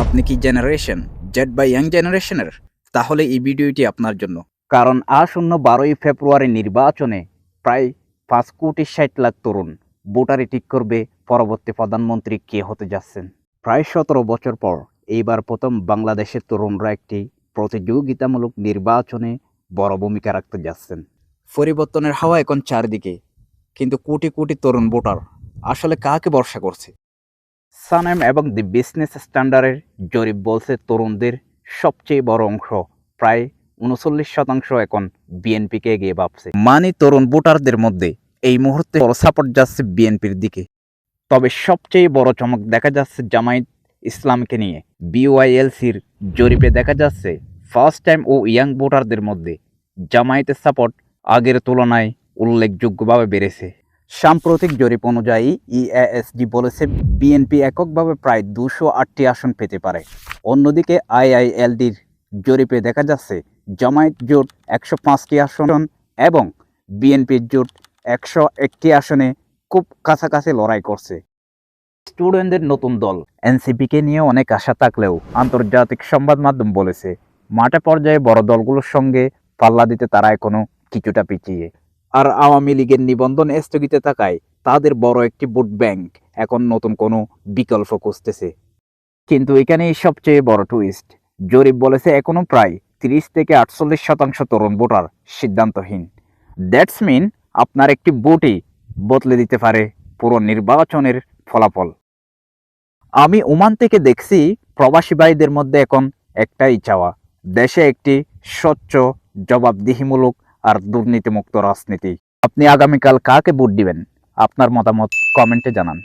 আপনি কি generation Z বা ইয়াং জেনারেশনের? তাহলে এই ভিডিওটি আপনার জন্য। কারণ আসন্ন 12ই ফেব্রুয়ারি নির্বাচনে প্রায় 5,60,00,000 তরুণ ভোটারই ঠিক করবে পরবর্তী প্রধানমন্ত্রী কে হতে যাচ্ছেন। প্রায় 17 বছর পর এইবার প্রথম বাংলাদেশের তরুণরা একটি প্রতিযোগিতামূলক নির্বাচনে বড় ভূমিকা রাখতে যাচ্ছেন। পরিবর্তনের হাওয়া এখন চারদিকে, কিন্তু কোটি কোটি তরুণ ভোটার আসলে কাকে ভরসা করছে? সানেম এবং দি বিজনেস স্ট্যান্ডার্ডের জরিপ বলছে তরুণদের সবচেয়ে বড় অংশ, প্রায় 39% এখন বিএনপিকে এগিয়ে ভাবছে। মানে তরুণ ভোটারদের মধ্যে এই মুহূর্তে বড় সাপোর্ট যাচ্ছে বিএনপির দিকে। তবে সবচেয়ে বড় চমক দেখা যাচ্ছে জামায়াত ইসলামকে নিয়ে। বিওয়াইএলসির জরিপে দেখা যাচ্ছে ফার্স্ট টাইম ও ইয়াং ভোটারদের মধ্যে জামায়াতের সাপোর্ট আগের তুলনায় উল্লেখযোগ্যভাবে বেড়েছে। সাম্প্রতিক জরিপ অনুযায়ী ইএএসডি বলেছে বিএনপি এককভাবে প্রায় 208টি আসন পেতে পারে। অন্যদিকে আইআইএলডির জরিপে দেখা যাচ্ছে জামায়াত জোট 105টি আসন এবং বিএনপির জোট 101টি আসনে খুব কাছাকাছি লড়াই করছে। স্টুডেন্টদের নতুন দল এনসিপিকে নিয়ে অনেক আশা থাকলেও আন্তর্জাতিক সংবাদ মাধ্যম বলেছে মাঠে পর্যায়ে বড় দলগুলোর সঙ্গে পাল্লা দিতে তারা এখনো কিছুটা পিছিয়ে। আর আওয়ামী লীগের নিবন্ধন স্থগিত থাকায় তাদের বড় একটি ভোট ব্যাংক এখন নতুন কোনো বিকল্প খুঁজতেছে। কিন্তু এখানেই সবচেয়ে বড় টুইস্ট, জরিপ বলেছে এখনো প্রায় 30 থেকে 48% তরুণ ভোটার সিদ্ধান্তহীন। দ্যাটস মিন আপনার একটি ভোটই বদলে দিতে পারে পুরো নির্বাচনের ফলাফল। আমি ওমান থেকে দেখছি প্রবাসী ভাইদের মধ্যে এখন একটাই চাওয়া, দেশে একটি স্বচ্ছ, জবাবদিহিমূলক আর দুর্নীতিমুক্ত রাজনীতি। আপনি আগামীকাল কাকে ভোট দিবেন? আপনার মতামত কমেন্টে জানান।